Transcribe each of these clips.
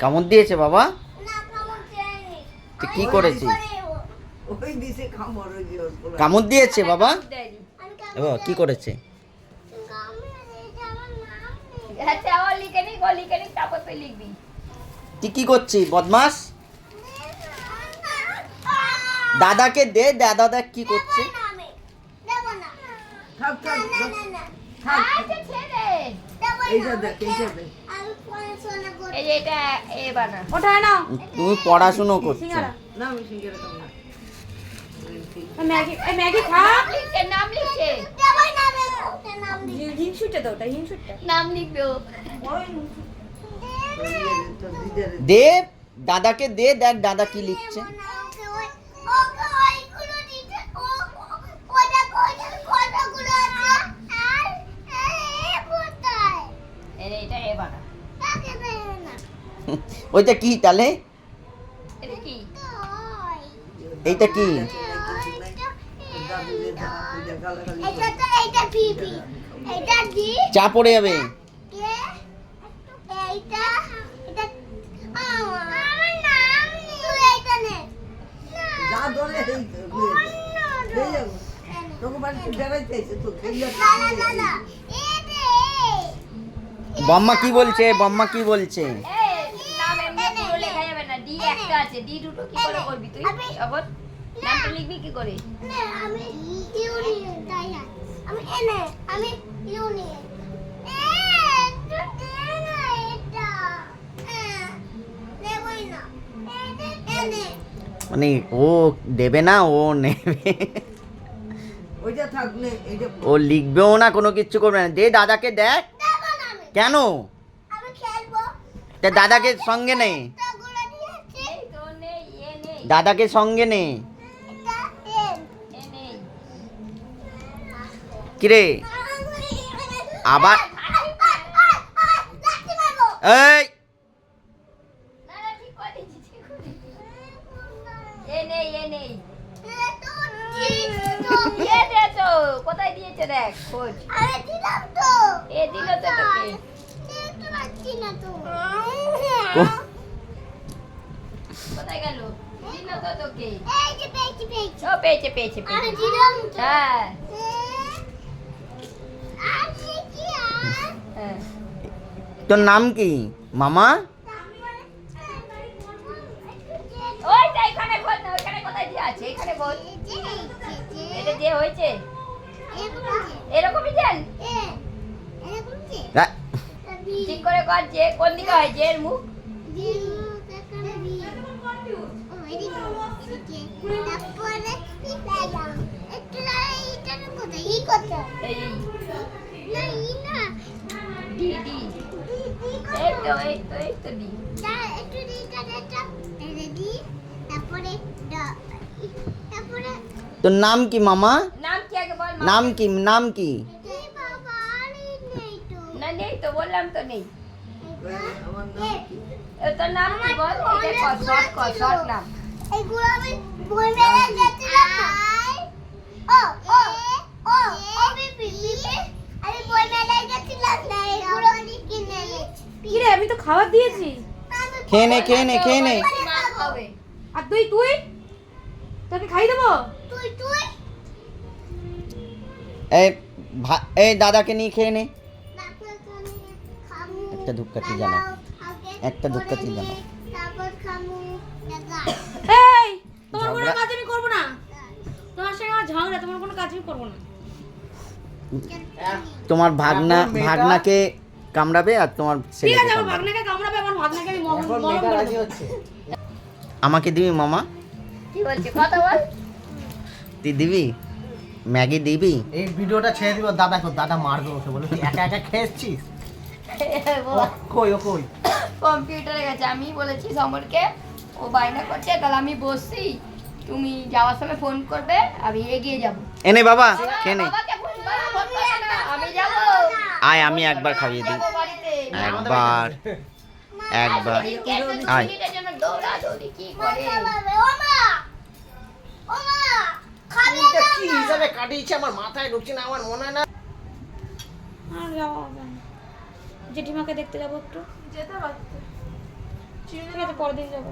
কামড় দিয়েছে বাবা? তুই কি করেছিস? কামড় দিয়েছে বাবা? বাবা কি করেছে? তুই কি করছিস বদমাস? দাদাকে দে, দাদা দেখ কি করছে। তুমি পড়াশুনো করছো? ম্যাগি খা। নাম লিখবে। দে দাদাকে দে, দেখ দাদা কি লিখছে। ওইটা কি তাহলে? এইটা কি? চা পড়ে যাবে। বম্মা কি বলছে? বম্মা কি বলছে? নামটা লিখবি কি করে? মানে ও দেবে না, ও নেবে। ও লিখবেও না, কোনো কিচ্ছু করবে না। দে দাদাকে দেখ। কেন? দাদাকে সঙ্গে নে, দাদাকে সঙ্গে নে। কিরে আবার? এই কোথায় দিয়েছে দেখ, খোঁজ। এ দিল তো তোকে। কোথায় গেল? দিল তো তোকে। ও পেয়েছে পেয়েছে পেয়েছে। হ্যাঁ তোর নাম কি মামা? ওইটা এখানে খোঁজ না, ওখানে কোথায় দিয়ে আছে? এখানে খোঁজ। এটা যে হয়েছে এরকমই দেন। ঠিক করে কর। যে কোন দিকে হয়? যে এর মুখ তোর নাম কি মামা? নাম কি আগে বল। নাম কি? নাম কি? না নেই তো, বললাম তো নেই। তোর নাম কি বল? এটা শর্ট কর, শর্ট নাম। এইগুলো আমি বই মেলায় গেছিলাম। আমি বই মেলায় গেছিলাম না, এগুলো কিনে এনেছি। কি রে, আমি তো খাবার দিয়েছি। খেয়ে নে, খেয়ে নে, খেয়ে নে। আর তুই তুই তোকে খাই দেবো। এই দাদাকে নিয়ে খেয়ে নে। একটা ধূপকাঠি জানাও, একটা ধূপকাঠি জানাও। এই তোমার কোনো কাজ আমি করবো না, তোমার সঙ্গে আমার ঝগড়া, তোমার কোনো কাজ আমি করবো না। তোমার ভাগনাকে কামড়াবে আর তোমার ঠিক আছে, ছেলেকে আমার ভাগনাকে কামড়াবে, আমার ভাগনাকে আমি মলম করে দেবো। আমাকে দিবি মামা? কি বলছিস? কথা বল। তুই দিবি? ম্যাগি দিবি? এই ভিডিওটা ছেড়ে দিব, দাদা মারবে ওকে, বলে তুই একা একা খেয়েছিস। কই ও কই? কম্পিউটারে গেছে। আমি বলেছি সমরকে, ও বায়না করছে, তাহলে আমি বসছি, তুমি যাওয়ার সময় ফোন করবে, আমি এগিয়ে যাব। এনে বাবা খেয়ে নে। বাবাকে ফোন করবে না, আমি যাব। আয় আমি একবার খাইয়ে দিই। একবার একবার আয়। মিনিটের জন্য দৌড়াদৌড়ি কি করে? এটা কি হিসাবে কাটিয়েছে আমার মাথায় ঢুকছে না, আমার মনে হয় না। আর যাওয়া হবে না। জেঠিমাকে দেখতে যাবো একটু। যেতে পারতে। ঠিক আছে, পরের দিন যাবো।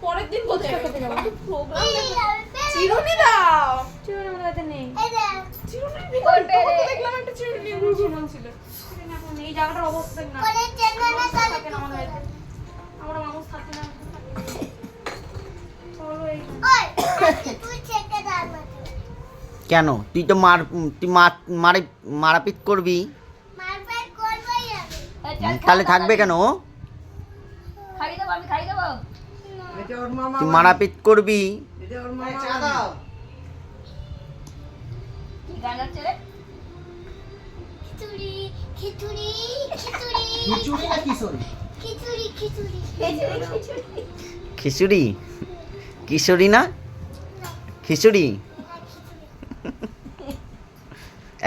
পরের দিন কোথায় খেতে যাবো? প্রোগ্রাম চিরুনি দাও। চিরুনি আমার কাছে নেই। চিরুনি ভিতরে তো দেখলাম একটা চিরুনি গুলো ছিল। চিরুনি এখন নেই, এই জায়গাটার অবস্থা দেখ না। থাকে না আমার বাড়িতে। আমরা মানুষ থাকি না। চলো এইখানে। কেন তুই তো মারাপিট করবি, তাহলে থাকবে কেন ও? খাইয়ে দেবো, আমি খাইয়ে দেবো। তুই মারাপিট করবি। চা দাও। কি গান হচ্ছে রে? খিচুড়ি না কিশোরী? খিচুড়ি, কিশোরী না খিচুড়ি।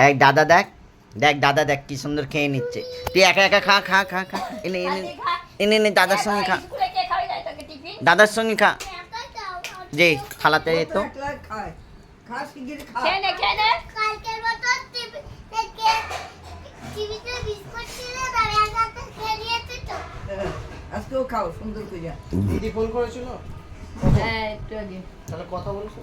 এক দাদা দেখ, দাদা দেখ কি সুন্দর খেয়ে নিচ্ছে। তুই একা একা খা খা খা খা, এনে এনে এনে এনে দাদার সঙ্গে খা, স্কুলে কে খাওয়াই যায় তোকে টিফিন? দাদার সঙ্গে খা। যে খালাতে যেত খেয়ে নে, খেয়ে নে। আজকেও খাও সুন্দর করে। দিদি ফোন করেছিল? হ্যাঁ, একটু আগে। তাহলে কথা বলছো?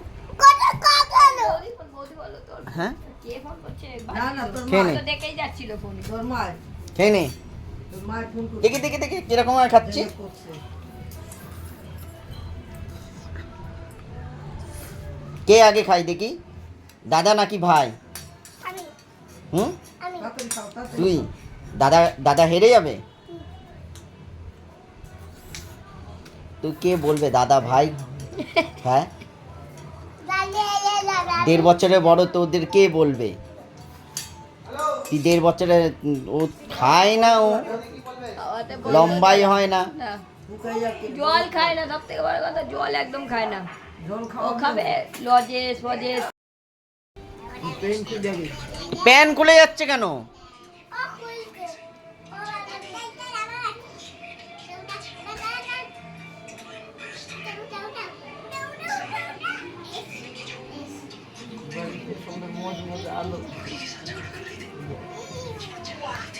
বৌদি বলো তোর। হ্যাঁ কে ফোন করছে? না না তোর খেয়ে মা, নে, তো দেখেই যাচ্ছিল ফোনে। তোর মা, খেয়ে নে। তোর মা ফোন করছে। দেখি দেখি দেখি কিরকম আর খাচ্ছি। করছে। কে আগে খাই দেখি, দাদা নাকি ভাই? হুম, তাড়াতাড়ি খাও, তাড়াতাড়ি তুই দাদা, দাদা হেরে যাবে। তুই কে বলবে দাদা ভাই? হ্যাঁ, 1.5 বছরের বড় তো ওদের কে বলবে? তুই 1.5 বছরের, ও খায় না, ও খাওয়াতে বলবে লম্বাই হয় না। না। শুকাই যাচ্ছে। জল খায় না, সব থেকে বড় কথা জল একদম খায় না। জল ও খাওয়া খাবে লজেস ফজেস। পেন কি দেবে? প্যান খুলে যাচ্ছে কেন?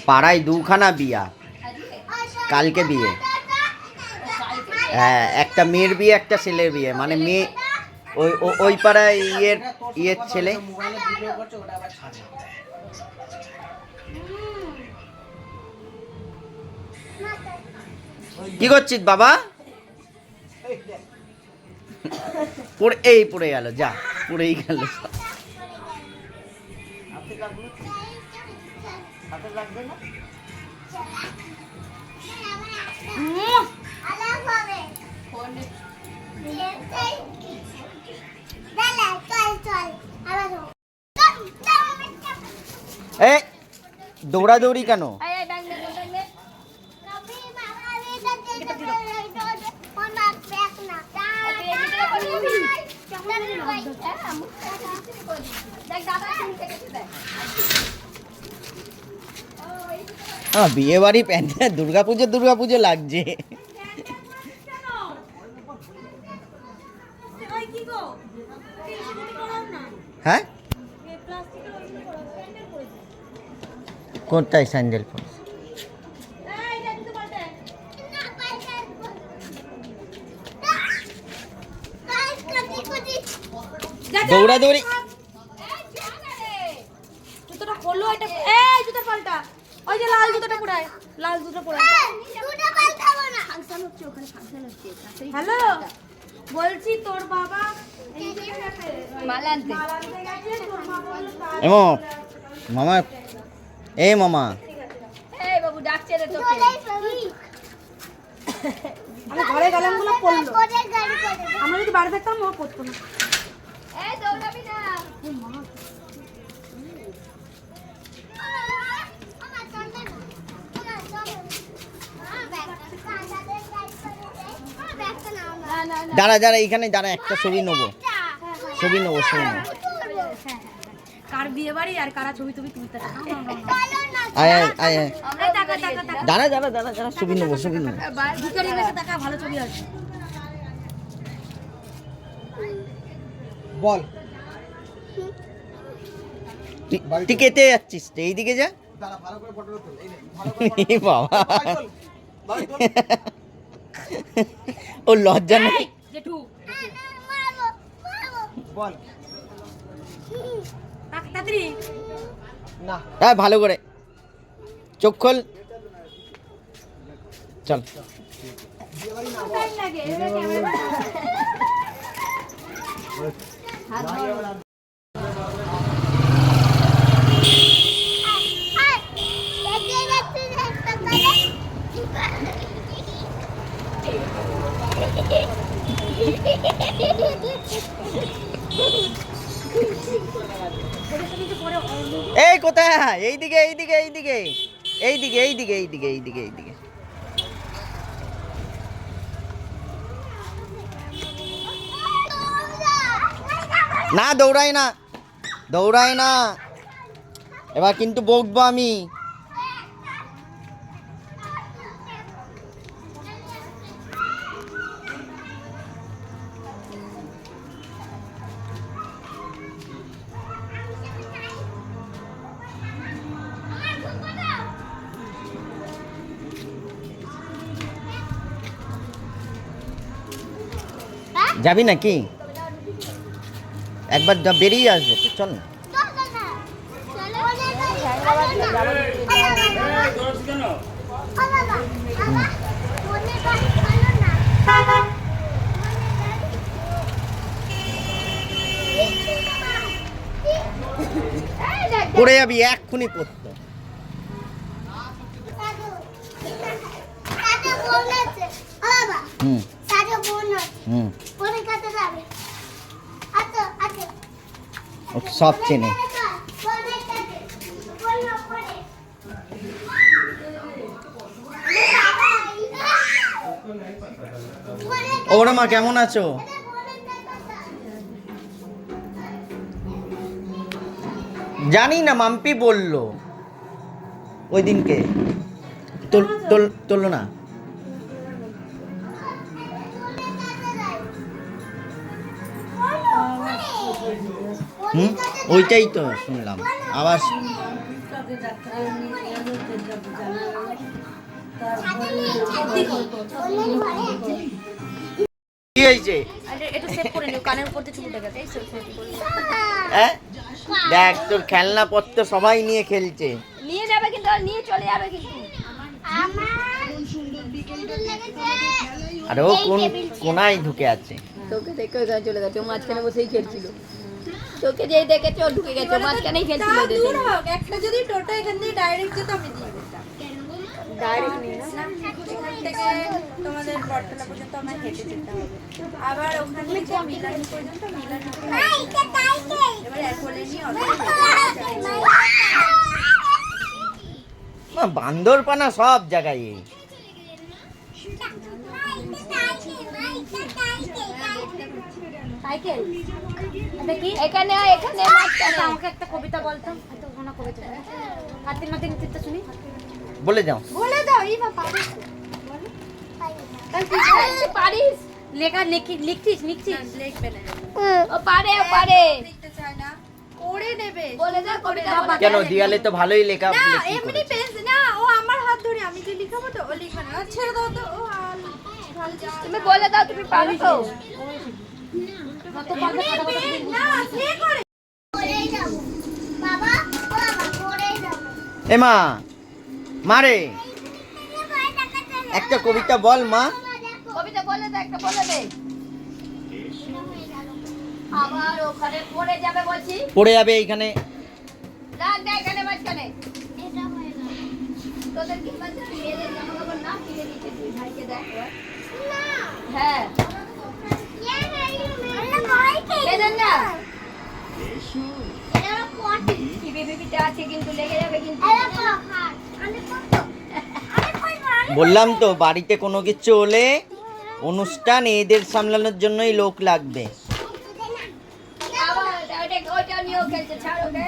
পাড়ায় 2খানা বিয়া, কালকে বিয়ে। হ্যাঁ, একটা মেয়ের বিয়ে, একটা ছেলের বিয়ে। মানে মেয়ে ওই পাড়ায় ইয়ের ছেলে। মোবাইলে ভিডিও করছে, ওটা আবার ছাড়ে। কি করছিস বাবা? পড়ে গেল, যা পড়েই গেল। এই দৌড়াদৌড়ি কেন? এই এই ব্যাগ নে, ব্যাগ নে। দেখ দাদা তুমি দেখেছিস দেখ। বিয়ে বাড়ি প্যান্ডেল, দুর্গাপুজো লাগছে। ওই কি গো? এই শুরু করাও না। হ্যাঁ, এই প্লাস্টিকের ওইগুলো করো, স্যান্ডেল করেছে। কোনটায় স্যান্ডেল পরে? এই যা জুতো পাল্টে। দৌড়াদৌড়ি। জুতোটা খোলো, এটা এই জুতো পাল্টা। ওই যে লাল জুতোটা পরায়, লাল জুতো পরায়। হ্যালো, বলছি তোর বাবা এই যে গেছে মালা আনতে। মালাতে গেছে, তোর মা বলল তার এমো মামা, এই মামা, এই বাবু ডাকছে রে তোকে। আমি ঘরে গেলাম গুলো পড়লো। আমরা যদি বাড়ি থাকতাম ও পড়তো না। এই দৌড়াবি না। না না না। দাঁড়া এইখানে দাঁড়া, একটা ছবি নেবো। কার বিয়ে বাড়ি আর কারা ছবি টবি তুলতে চায়? আয় আয়, আমরা টাকা টাকা টাকা দাঁড়া ছবি নেবো। ভিখারি বেশে টাকা ভালো ছবি আছে। বল। তুই কেটে যাচ্ছিস, এইদিকে যা। দাঁড়া ভালো করে ফটো তোল এই নে ভালো করে এ বাবা ভাই তোল ও লজ্জা নেই এই, জেঠু বল তাড়াতাড়ি না হ্যাঁ ভালো করে চোখ খোল চল টাইম লাগে এবার ক্যামেরা এই কোথায় এইদিকে এইদিকে এইদিকে এইদিকে এইদিকে এইদিকে এইদিকে এইদিকে না দৌড়াই না দৌড়াই না এবার কিন্তু বকবো আমি যাবি নাকি একবার বেরিয়ে আসবো তো চল না পড়ে যাবি এক্ষুনি পড়তো হুম হুম ও সব চেনে ওরা মা কেমন আছো জানি না মাম্পি বললো ওই দিনকে তোলো না হুম ওইটাই তো শুনলাম আবার কি হয়েছে এটা সেভ করে নিও কানের উপর দিয়ে চুল উঠে গেছে এই সেভ করে হ্যাঁ দেখ তোর খেলনাপত্র সবাই নিয়ে খেলছে নিয়ে যাবে কিন্তু আর নিয়ে চলে যাবে কিন্তু আর ও কোন কোনায় ঢুকে আছে তোকে দেখে ওখানে চলে গেছে ও মাঝখানে বসেই খেলছিল তোকে যেই দেখেছে ও ঢুকে গেছে ও মাঝখানেই খেলছিল দেখে একটা যদি টোটো এখান দিয়ে ডাইরেক্ট যেত আমি দিয়ে দিতাম ডাইরেক্ট নিয়ে না এখান থেকে তোমাদের বটতলা পর্যন্ত আমার হেঁটে যেতে হবে আবার ওখান থেকে মিলানি পর্যন্ত মিলানি এবার এক বলে নিয়ে বান্দরপানা সব জায়গায় এই। সাইকেল এটা কি এখানে এখানে মাঝখানে আমাকে একটা কবিতা বলতাম এত ঘন কবিতা হাতির মাথা নিতে শুনি বলে যাও বলে দাও এই বাবা তুই পারিস লেখা লিখছিস লিখবে না ও পারে ও পারে লিখতে চায় না করে নেবে বলে দাও কবিতা বলে কেন দিয়ালে তো ভালোই লেখা না লেখি এমনি করেছে। পেন্স না ও আমার হাত ধরে আমি যে লিখাবো তো ও লিখবে না ছেড়ে দাও তো ও আর ভালো যা তুমি বলে দাও তুমি পারো তো না সে করে এ মা মারে একটা কবিতা বল মা কবিতা বলে দে একটা বলে দে আবার ওখানে পড়ে যাবে বলছি পড়ে যাবে এইখানে রাখ দে এখানে মাঝখানে তোদের কি বলছে মেয়েদের জামা কাপড় না কিনে দিতে তুই ভাইকে দেখ এবার। হ্যাঁ কেন না টিভিতে আছে কিন্তু লেগে যাবে কিন্তু বললাম তো বাড়িতে কোনো কিছু হলে অনুষ্ঠান এদের সামলানোর জন্যই লোক লাগবে আবার ওইটা নিয়েও খেলছে ছাড় ওকে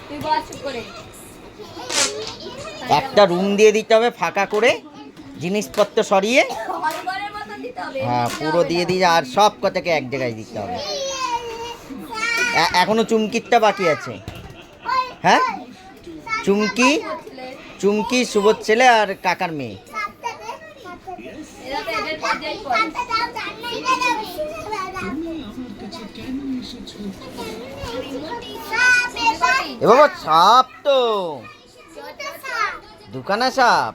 তুই বল চুপ করে একটা রুম দিয়ে দিতে হবে ফাঁকা করে জিনিসপত্র সরিয়ে হলঘরের মতন দিতে হবে হ্যাঁ পুরো দিয়ে দিয়ে আর সব কটাকে এক জায়গায় দিতে হবে এখনো চুমকিরটা বাকি আছে হ্যাঁ চুমকি চুমকি শুভর ছেলে আর কাকার মেয়ে। এরা তো এদের কাজেই করে। এ বাবা সাপ তো, দোকানে সাপ।